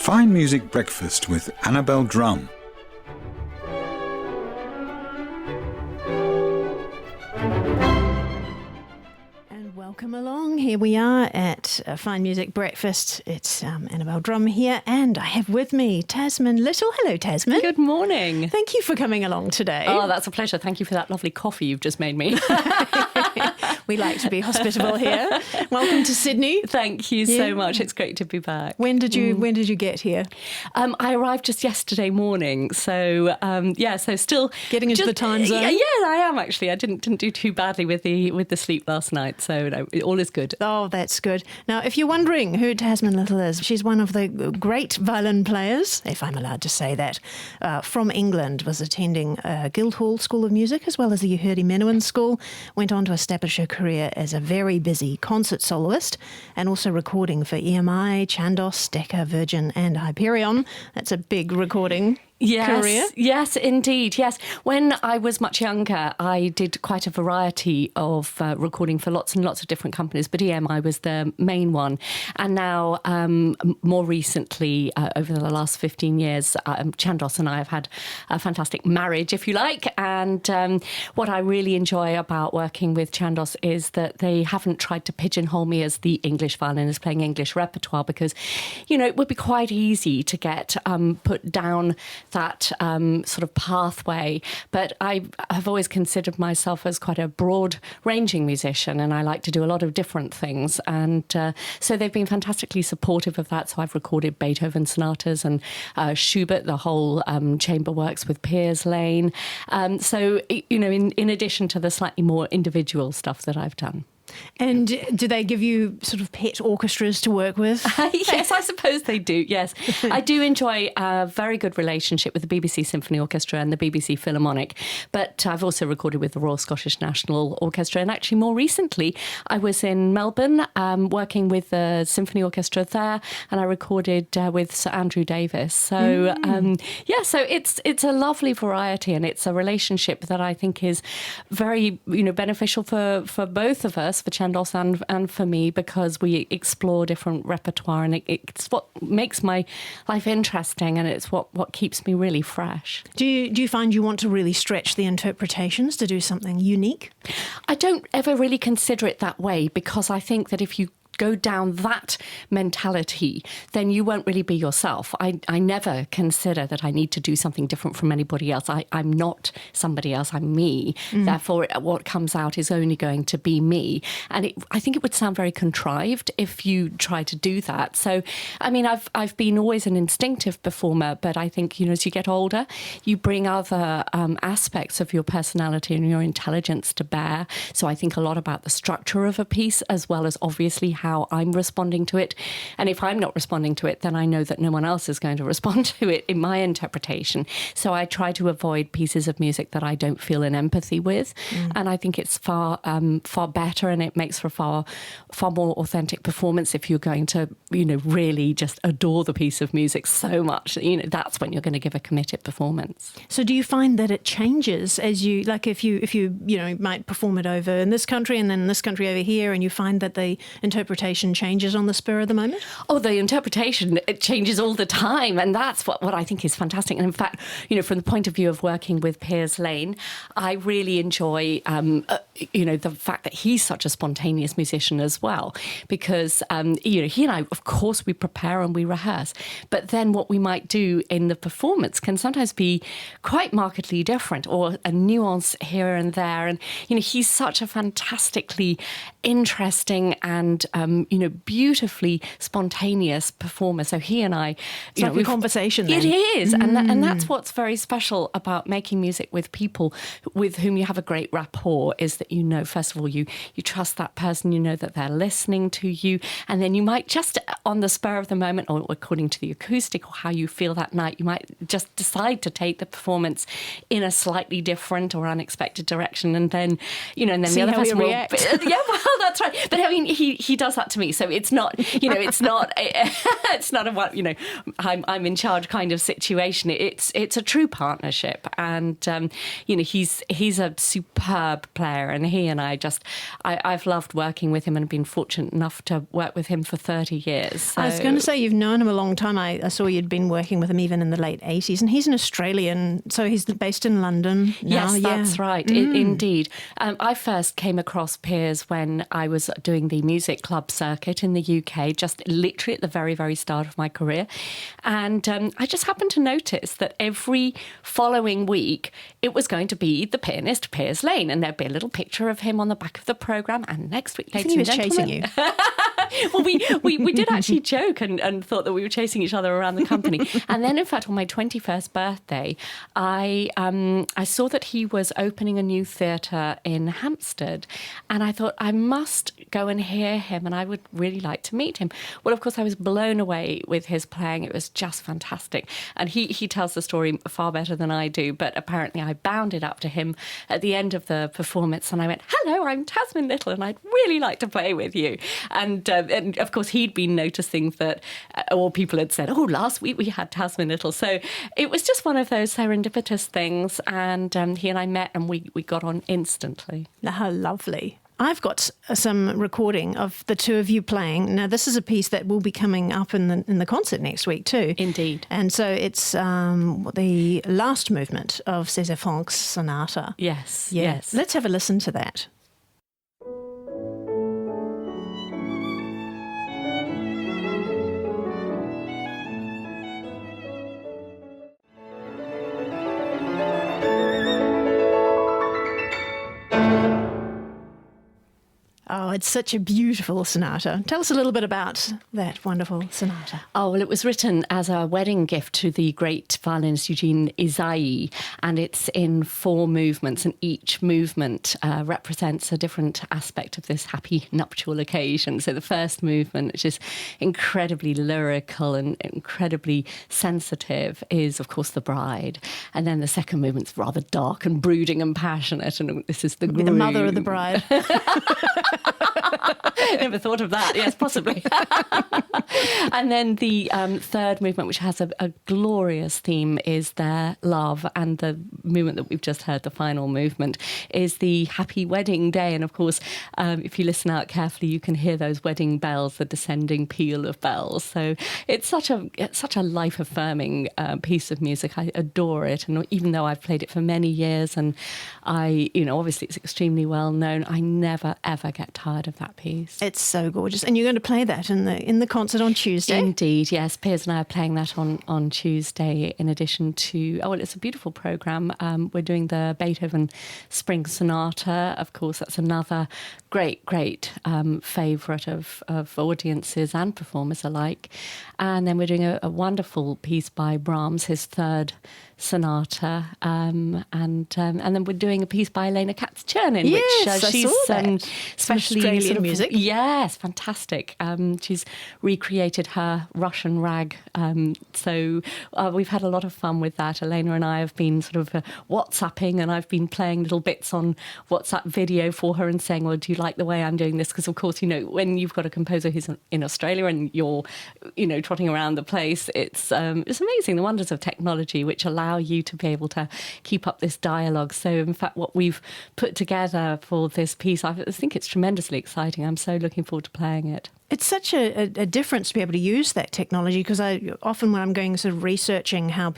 Fine Music Breakfast with Annabel Drum. Welcome along. Here we are at Fine Music Breakfast. It's Annabel Drum here, and I have with me Tasman Little. Hello, Tasman. Good morning. Thank you for coming along today. Oh, that's a pleasure. Thank you for that lovely coffee you've just made me. We like to be hospitable here. Welcome to Sydney. Thank you so much. It's great to be back. When did you get here? I arrived just yesterday morning, so so still getting into the time zone. Yeah, I am actually. I didn't do too badly with the sleep last night, so no, all is good. Oh, that's good. Now, if you're wondering who Tasman Little is, she's one of the great violin players, if I'm allowed to say that, from England. Was attending Guildhall School of Music as well as the Yehudi Menuhin School. Went on to establish her career as a very busy concert soloist and also recording for EMI, Chandos, Decca, Virgin and Hyperion. That's a big recording career. Yes, indeed. Yes. When I was much younger, I did quite a variety of recording for lots and lots of different companies, but EMI was the main one. And now, more recently, over the last 15 years, Chandos and I have had a fantastic marriage, if you like. And what I really enjoy about working with Chandos is that they haven't tried to pigeonhole me as the English violinist playing English repertoire, because, it would be quite easy to get put down that sort of pathway. But I have always considered myself as quite a broad-ranging musician, and I like to do a lot of different things. And so they've been fantastically supportive of that. So I've recorded Beethoven sonatas and Schubert, the whole chamber works with Piers Lane. So, in addition to the slightly more individual stuff that I've done. And do they give you sort of pet orchestras to work with? Yes, I suppose they do, yes. I do enjoy a very good relationship with the BBC Symphony Orchestra and the BBC Philharmonic, but I've also recorded with the Royal Scottish National Orchestra, and actually more recently I was in Melbourne working with the Symphony Orchestra there, and I recorded with Sir Andrew Davis. So, so it's a lovely variety, and it's a relationship that I think is very, beneficial for both of us, for Chandos and for me, because we explore different repertoire, and it's what makes my life interesting, and it's what keeps me really fresh. Do you find you want to really stretch the interpretations to do something unique? I don't ever really consider it that way, because I think that if you go down that mentality, then you won't really be yourself. I never consider that I need to do something different from anybody else. I'm not somebody else, I'm me. Therefore, what comes out is only going to be me. And I think it would sound very contrived if you try to do that. So, I've been always an instinctive performer, but I think, as you get older, you bring other aspects of your personality and your intelligence to bear. So I think a lot about the structure of a piece, as well as obviously how I'm responding to it. And if I'm not responding to it, then I know that no one else is going to respond to it in my interpretation. So I try to avoid pieces of music that I don't feel an empathy with. And I think it's far better, and it makes for far more authentic performance if you're going to, really just adore the piece of music so much. That's when you're going to give a committed performance. So do you find that it changes as you, like if you might perform it over in this country and then this country over here, and you find that the interpretation changes on the spur of the moment? Oh, the interpretation, it changes all the time. And that's what I think is fantastic. And in fact, from the point of view of working with Piers Lane, I really enjoy, the fact that he's such a spontaneous musician as well. Because, he and I, of course, we prepare and we rehearse. But then what we might do in the performance can sometimes be quite markedly different, or a nuance here and there. And, he's such a fantastically interesting and beautifully spontaneous performer. So he and I, it's like a conversation. It is, and that's what's very special about making music with people with whom you have a great rapport. Is that first of all, you trust that person, that they're listening to you, and then you might just on the spur of the moment, or according to the acoustic or how you feel that night, you might just decide to take the performance in a slightly different or unexpected direction, and then the other person will react. Yeah, well, that's right. But he does does that to me. So it's not, it's not, it's not a what, I'm in charge kind of situation. It's a true partnership, and he's a superb player, and he and I've loved working with him and been fortunate enough to work with him for 30 years. So. I was going to say you've known him a long time. I saw you'd been working with him even in the late 80s, and he's an Australian, so he's based in London now. Yes, that's right. Indeed. I first came across Piers when I was doing the music club circuit in the UK, just literally at the very, very start of my career. And I just happened to notice that every following week it was going to be the pianist Piers Lane, and there'd be a little picture of him on the back of the programme. And next week, ladies and gentlemen, chasing you. Well, we did actually joke and thought that we were chasing each other around the company. And then, in fact, on my 21st birthday, I saw that he was opening a new theatre in Hampstead, and I thought I must go and hear him, and I would really like to meet him. Well, of course, I was blown away with his playing. It was just fantastic. And he tells the story far better than I do, but apparently I bounded up to him at the end of the performance, and I went, "Hello, I'm Tasmin Little, and I'd really like to play with you." And of course, he'd been noticing that, or people had said, "Oh, last week we had Tasmin Little." So it was just one of those serendipitous things, and he and I met, and we got on instantly. How lovely. I've got some recording of the two of you playing. Now, this is a piece that will be coming up in the concert next week too. Indeed. And so it's the last movement of César Franck's sonata. Yes, Yeah. yes. Let's have a listen to that. Oh, it's such a beautiful sonata. Tell us a little bit about that wonderful sonata. Oh, well, it was written as a wedding gift to the great violinist Eugene Izaïe, and it's in 4 movements, and each movement represents a different aspect of this happy nuptial occasion. So the first movement, which is incredibly lyrical and incredibly sensitive, is, of course, the bride. And then the second movement's rather dark and brooding and passionate, and this is the groom. The mother of the bride. Never thought of that. Yes, possibly. And then the third movement, which has a glorious theme, is their love. And the movement that we've just heard, the final movement, is the happy wedding day. And of course, if you listen out carefully, you can hear those wedding bells, the descending peal of bells. So it's such a life-affirming piece of music. I adore it. And even though I've played it for many years, and obviously it's extremely well known, I never, ever get tired of that piece. It's so gorgeous. And you're going to play that in the concert on Tuesday? Indeed, yes. Piers and I are playing that on Tuesday, in addition to, it's a beautiful programme. We're doing the Beethoven Spring Sonata. Of course, that's another great favourite of audiences and performers alike. And then we're doing a wonderful piece by Brahms, his third sonata, and then we're doing a piece by Elena Katz-Chernin, yes, which she's especially Australian music. Yes, fantastic. She's recreated her Russian rag, so we've had a lot of fun with that. Elena and I have been sort of WhatsApping, and I've been playing little bits on WhatsApp video for her and saying, "Well, do you like the way I'm doing this?" Because of course, when you've got a composer who's in Australia and you're trotting around the place, it's amazing, the wonders of technology which allow you to be able to keep up this dialogue. So in fact, what we've put together for this piece, I think it's tremendously exciting. I'm so looking forward to playing it. It's such a difference to be able to use that technology, because often when I'm going sort of researching how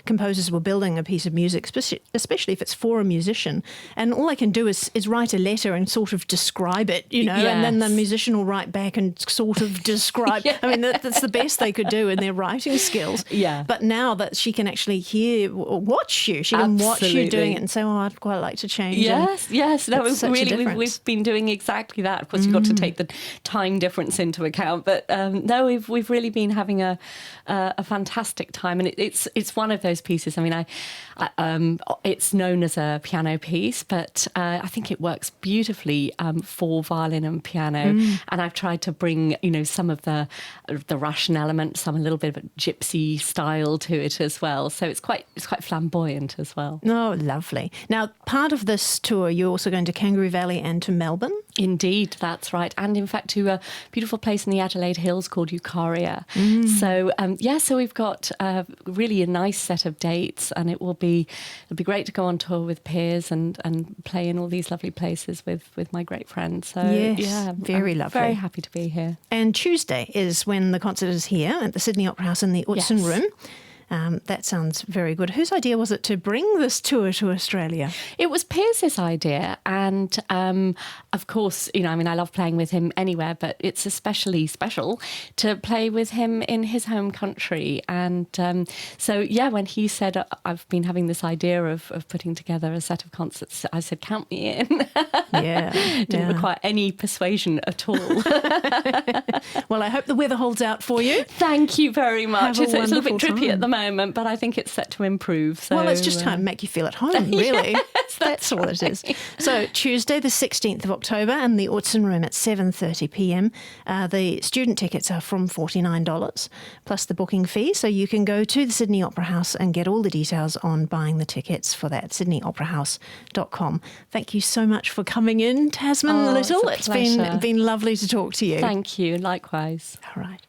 composers were building a piece of music, especially if it's for a musician, and all I can do is write a letter and sort of describe it, Yes. and then the musician will write back and sort of describe. Yes. I mean, that's the best they could do in their writing skills. Yeah. But now that she can actually hear or watch you, she can watch you doing it and say, "Oh, I'd quite like to change." Yes. No, it's such a really, difference. we've been doing exactly that. Of course, you've got to take the time difference into account, but no, we've really been having a fantastic time, and it's one of those pieces. I mean, it's known as a piano piece, but I think it works beautifully for violin and piano. And I've tried to bring some of the Russian element, some a little bit of a gypsy style to it as well. So it's quite flamboyant as well. Oh, lovely. Now, part of this tour, you're also going to Kangaroo Valley and to Melbourne. Indeed, that's right. And in fact, to a beautiful place in the Adelaide Hills called Eucharia. So we've got really a nice set of dates, and it'll be great to go on tour with Piers and play in all these lovely places with my great friends. So Yes, yeah, very I'm lovely. Very happy to be here. And Tuesday is when the concert is here at the Sydney Opera House in the Utzon Yes. Room. That sounds very good. Whose idea was it to bring this tour to Australia? It was Piers's idea, and of course, I love playing with him anywhere, but it's especially special to play with him in his home country. And when he said, I've been having this idea of putting together a set of concerts, I said, count me in. Yeah. Didn't require any persuasion at all. Well, I hope the weather holds out for you. Thank you very much. Have a It's a little bit wonderful drippy time. at the moment, but I think it's set to improve. So, Well, it's just trying to make you feel at home, really. That's all it is. So Tuesday, the 16th of October, in the Utzon Room at 7:30 p.m. The student tickets are from $49 plus the booking fee. So you can go to the Sydney Opera House and get all the details on buying the tickets for that, sydneyoperahouse.com. Thank you so much for coming in, Tasman Oh, Little. it's a pleasure. Been lovely to talk to you. Thank you. Likewise. All right.